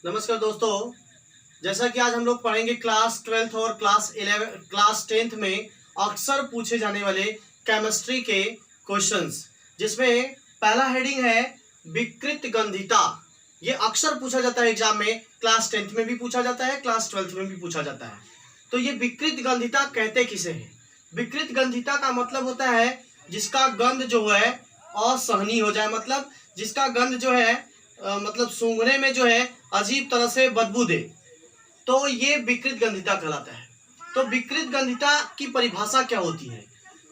नमस्कार दोस्तों। जैसा कि आज हम लोग पढ़ेंगे क्लास 12th और क्लास 10th में अक्सर पूछे जाने वाले केमिस्ट्री के क्वेश्चंस, जिसमें पहला हेडिंग है विकृत गंधिता। ये अक्सर पूछा जाता है एग्जाम में, क्लास 10th में भी पूछा जाता है, क्लास 12th में भी पूछा जाता है। तो ये विकृत गंधिता कहते किसे हैं? विकृत गंधिता का मतलब होता है जिसका गंध जो है असहनीय हो जाए, मतलब जिसका गंध जो है मतलब सूंघने में जो है अजीब तरह से बदबू दे, तो ये विकृत गंधिता कहलाता है। तो विकृत गंधिता की परिभाषा क्या होती है?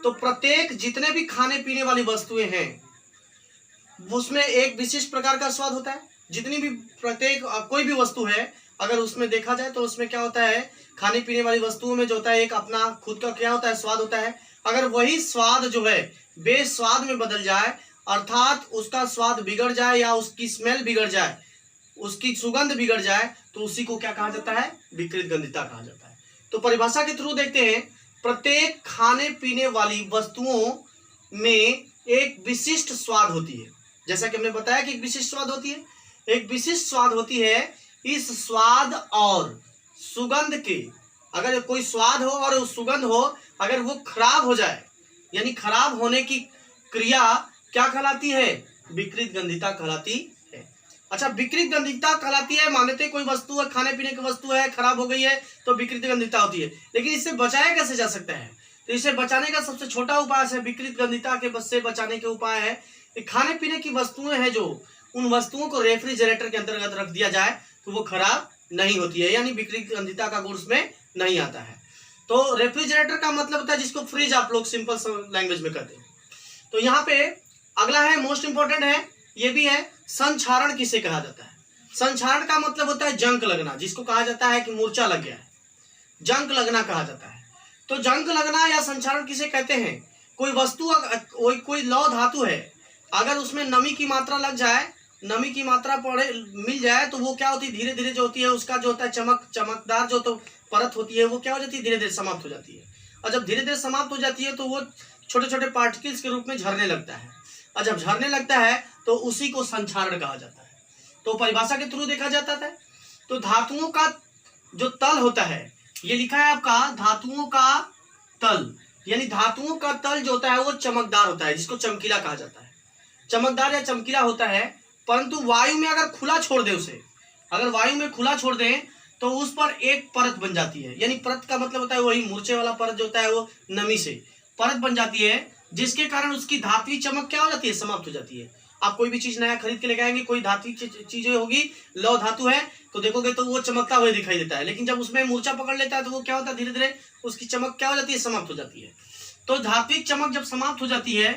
तो प्रत्येक जितने भी खाने पीने वाली वस्तुएं हैं उसमें एक विशिष्ट प्रकार का स्वाद होता है। जितनी भी प्रत्येक कोई भी वस्तु है, अगर उसमें देखा जाए तो उसमें क्या होता है, खाने पीने वाली वस्तुओं में जो होता है एक अपना खुद का क्या होता है, स्वाद होता है। अगर वही स्वाद जो है बेस्वाद में बदल जाए, अर्थात उसका स्वाद बिगड़ जाए या उसकी स्मेल बिगड़ जाए, उसकी सुगंध बिगड़ जाए, तो उसी को क्या कहा जाता है? विकृत गंधिता कहा जाता है। तो परिभाषा के थ्रू देखते हैं। प्रत्येक खाने पीने वाली वस्तुओं में एक विशिष्ट स्वाद होती है। जैसा कि हमने बताया कि एक विशिष्ट स्वाद होती है, एक विशिष्ट स्वाद होती है। इस स्वाद और सुगंध के, अगर कोई स्वाद हो और सुगंध हो, अगर वो खराब हो जाए, यानी खराब होने की क्रिया क्या कहलाती है? विकृत गंधिता कहलाती है। अच्छा, विकृत गंधिता कहलाती है, मानते कोई वस्तु है, खाने पीने की वस्तु है, खराब हो गई है तो विकृत गंधिता होती है। लेकिन इससे बचाया कैसे जा सकता है? तो इसे बचाने का सबसे छोटा उपाय है, विकृत गंधिता के से बचाने के उपाय है कि खाने पीने की वस्तुएं हैं जो, उन वस्तुओं को रेफ्रिजरेटर के अंतर्गत रख दिया जाए तो वो खराब नहीं होती है, यानी विकृत गंधिता का गुण उसमें नहीं आता है। तो रेफ्रिजरेटर का मतलब होता है जिसको फ्रिज आप लोग सिंपल लैंग्वेज में कहते हैं। तो यहाँ पे अगला है, मोस्ट इंपॉर्टेंट है, ये भी है, संक्षारण किसे कहा जाता है? संक्षारण का मतलब होता है जंक लगना, जिसको कहा जाता है कि मूर्छा लग गया है, जंक लगना कहा जाता है। तो जंक लगना या संक्षारण किसे कहते हैं? कोई वस्तु, कोई लौह धातु है, अगर उसमें नमी की मात्रा लग जाए, नमी की मात्रा पड़े मिल जाए, तो वो क्या होती है, धीरे धीरे जो होती है उसका जो होता है चमकदार जो तो परत होती है, वो क्या हो जाती है, धीरे धीरे समाप्त हो जाती है। और जब धीरे धीरे समाप्त हो जाती है तो वो छोटे छोटे पार्टिकल्स के रूप में झरने लगता है, और जब झरने लगता है तो उसी को संक्षारण कहा जाता है। तो परिभाषा के थ्रू देखा जाता है। तो धातुओं का जो तल होता है, ये लिखा है आपका धातुओं का तल, यानी धातुओं का तल जो होता है वो चमकदार होता है, जिसको चमकीला कहा जाता है। चमकदार या चमकीला होता है, परंतु वायु में अगर खुला छोड़ दे उसे, अगर वायु में खुला छोड़ दें तो उस पर एक परत बन जाती है। यानी परत का मतलब होता है वही मूर्छे वाला परत जो होता है, वो नमी से परत बन जाती है, जिसके कारण उसकी धात्विक चमक क्या हो जाती है, समाप्त हो जाती है। आप कोई भी चीज नया खरीद के लेके आएंगे, कोई धात्विक चीजें होगी, लौह धातु है, तो देखोगे तो वो चमकता हुआ दिखाई देता है। लेकिन जब उसमें मूर्छा पकड़ लेता है तो वो क्या होता है, धीरे धीरे उसकी चमक क्या हो जाती है, समाप्त हो जाती है। तो धात्विक चमक जब समाप्त हो जाती है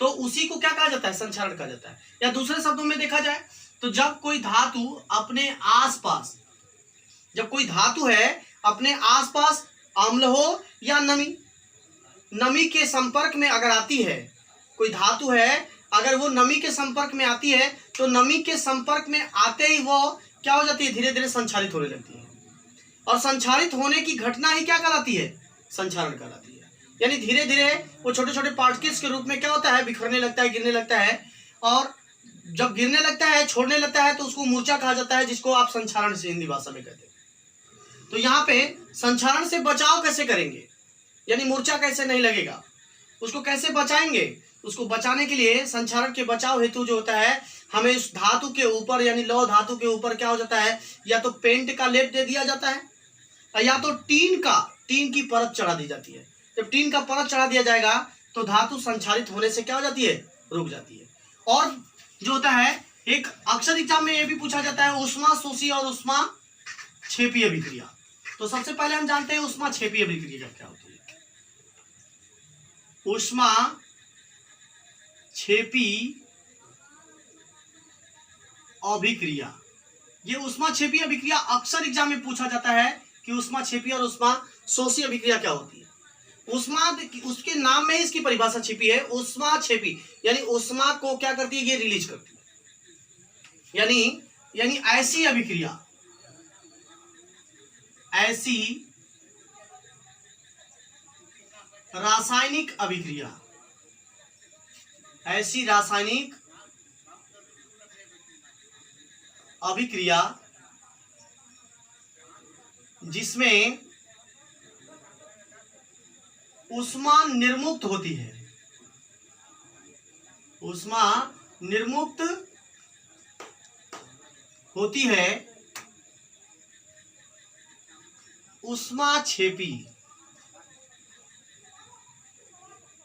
तो उसी को क्या कहा जाता है, संक्षारण कहा जाता है। या दूसरे शब्दों में देखा जाए तो जब कोई धातु अपने आसपास, जब कोई धातु है अपने आसपास अम्ल हो या नमी, नमी के संपर्क में अगर आती है, कोई धातु है अगर वो नमी के संपर्क में आती है, तो नमी के संपर्क में आते ही वो क्या हो जाती है, धीरे धीरे संक्षारित होने लगती है। और संक्षारित होने की घटना ही क्या कहलाती है, संक्षारण कहलाती है। यानी धीरे धीरे वो छोटे छोटे पार्टिकल्स के रूप में क्या होता है, बिखरने लगता है, गिरने लगता है, और जब गिरने लगता है, छोड़ने लगता है, तो उसको मूर्छा कहा जाता है, जिसको आप संक्षारण से हिंदी भाषा में कहते हैं। तो यहाँ पे संक्षारण से बचाव कैसे करेंगे, यानी मूर्छा कैसे नहीं लगेगा, उसको कैसे बचाएंगे? उसको बचाने के लिए संक्षारण के बचाव हेतु जो होता है, हमें उस धातु के ऊपर, यानी लौह धातु के ऊपर क्या हो जाता है, या तो पेंट का लेप दे दिया जाता है या तो टीन की परत चढ़ा दी जाती है। जब टीन का परत चढ़ा दिया जाएगा तो धातु संक्षारित होने से क्या हो जाती है, रुक जाती है। और जो होता है, एक अक्सर एग्जाम में यह भी पूछा जाता है ऊष्मा शोषी और ऊष्मा क्षेपीय अभिक्रिया। तो सबसे पहले हम जानते हैं ऊष्मा क्षेपीय अभिक्रिया क्या होती है। ऊष्मा क्षेपी अभिक्रिया, ये ऊष्मा क्षेपी अभिक्रिया अक्सर एग्जाम में पूछा जाता है कि ऊष्मा क्षेपी और ऊष्मा शोषी अभिक्रिया क्या होती है। ऊष्मा, उसके नाम में ही इसकी परिभाषा छिपी है। ऊष्मा क्षेपी यानी ऊष्मा को क्या करती है, ये रिलीज करती है। यानी ऐसी अभिक्रिया, ऐसी रासायनिक अभिक्रिया, ऐसी रासायनिक अभिक्रिया जिसमें ऊष्मा निर्मुक्त होती है, ऊष्मा निर्मुक्त होती है, ऊष्माक्षेपी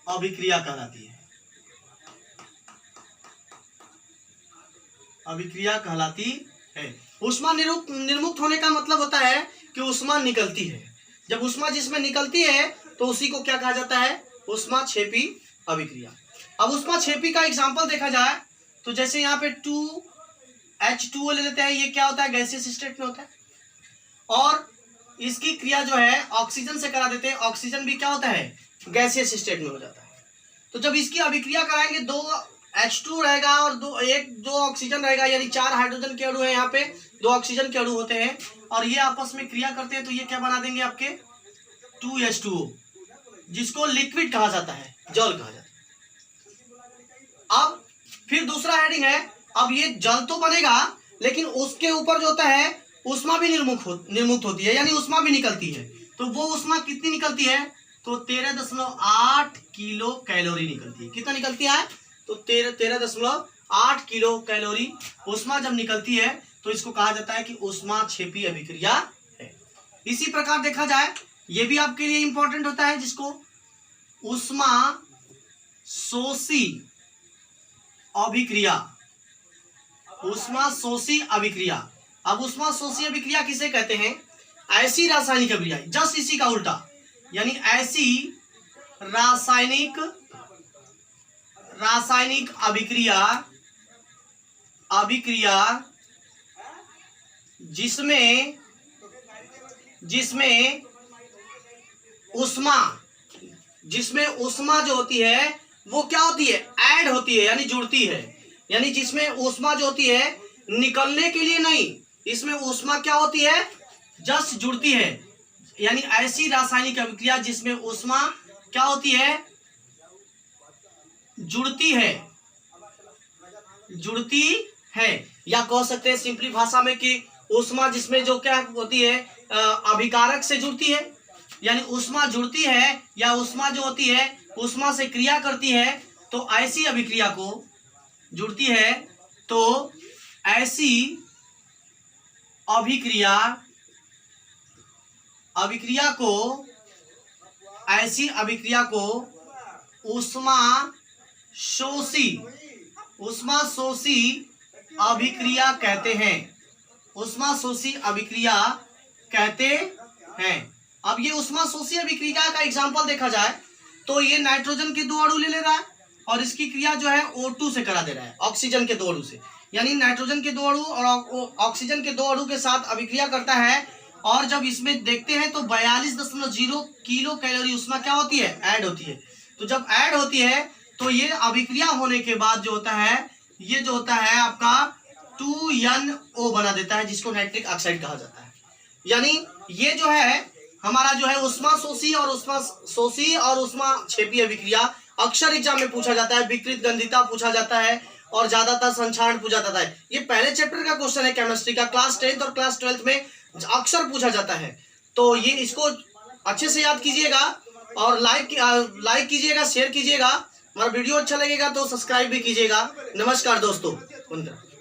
अभिक्रिया कहलाती है, अभिक्रिया कहलाती है। ऊष्मा निर्मुक्त होने का मतलब होता है कि ऊष्मा निकलती है। जब ऊष्मा जिसमें निकलती है तो उसी को क्या कहा जाता है? ऊष्माक्षेपी अभिक्रिया। अब ऊष्माक्षेपी का एग्जांपल देखा जाए तो जैसे यहाँ पे 2H2O ले लेते हैं, ये क्या होता है? गैसियस स्टेट में होता है, और इसकी क्रिया जो है ऑक्सीजन से करा देते हैं, ऑक्सीजन भी क्या होता है? गैसियस स्टेट में हो जाता है। तो जब इसकी अभिक्रिया कराएंगे 2H2 रहेगा और दो ऑक्सीजन रहेगा, यानी 4 हाइड्रोजन के अणु है, यहाँ पे 2 ऑक्सीजन के अणु होते हैं और ये आपस में क्रिया करते हैं, तो ये क्या बना देंगे आपके? 2H2O, जिसको लिक्विड कहा जाता है, जल कहा जाता है। अब फिर दूसरा हेडिंग है, अब ये जल तो बनेगा लेकिन उसके ऊपर जो होता है ऊष्मा भी निर्मुक्त होती है, यानी ऊष्मा भी निकलती है। तो वो ऊष्मा कितनी निकलती है? तो 13.8 किलो कैलोरी निकलती है। कितना निकलती है? तो 13.8 किलो कैलोरी ऊष्मा जब निकलती है तो इसको कहा जाता है कि ऊष्माक्षेपी अभिक्रिया है। इसी प्रकार देखा जाए, ये भी आपके लिए इंपॉर्टेंट होता है, जिसको ऊष्मा शोषी अभिक्रिया, ऊष्मा शोषी अभिक्रिया। अब ऊष्मा शोषी अभिक्रिया किसे कहते हैं? ऐसी रासायनिक अभिक्रिया, जस्ट इसी का उल्टा, यानी ऐसी रासायनिक अभिक्रिया जिसमें ऊष्मा जो होती है वो क्या होती है? ऐड होती है, यानी जुड़ती है, यानी जिसमें ऊष्मा जो होती है निकलने के लिए नहीं, इसमें ऊष्मा क्या होती है? जस्ट जुड़ती है। यानी ऐसी रासायनिक अभिक्रिया जिसमें ऊष्मा क्या होती है? जुड़ती है, या कह सकते हैं सिंपली भाषा में कि ऊष्मा जिसमें जो क्या होती है? अभिकारक से जुड़ती है, यानी ऊष्मा जुड़ती है या ऊष्मा जो होती है ऊष्मा से क्रिया करती है, तो ऐसी अभिक्रिया को जुड़ती है, तो ऐसी अभिक्रिया को ऊष्मा शोषी अभिक्रिया कहते हैं, ऊष्मा शोषी अभिक्रिया कहते हैं। अब ये ऊष्मा शोषी अभिक्रिया का एग्जांपल देखा जाए तो ये नाइट्रोजन के 2 अणु ले रहा है और इसकी क्रिया जो है O2 से करा दे रहा है, ऑक्सीजन के 2 अणु से, यानी नाइट्रोजन के 2 अणु और ऑक्सीजन के 2 अणु के साथ अभिक्रिया करता है, और जब इसमें देखते हैं तो 42.0 किलो कैलोरी ऊष्मा क्या होती है? ऐड होती है। तो जब ऐड होती है तो ये अभिक्रिया होने के बाद जो होता है, ये जो होता है आपका 2NO बना देता है, जिसको नाइट्रिक ऑक्साइड कहा जाता है। यानी ये जो है हमारा जो है ऊष्मा शोषी और ऊष्माक्षेपी अभिक्रिया अक्सर एग्जाम में पूछा जाता है, विकृत गंधिता पूछा जाता है और ज्यादातर संक्षारण पूछा जाता है। ये पहले चैप्टर का क्वेश्चन है केमिस्ट्री का, क्लास 10th और क्लास 12th में अक्सर पूछा जाता है। तो ये इसको अच्छे से याद कीजिएगा और लाइक कीजिएगा, शेयर कीजिएगा, हमारा वीडियो अच्छा लगेगा तो सब्सक्राइब भी कीजिएगा। नमस्कार दोस्तों।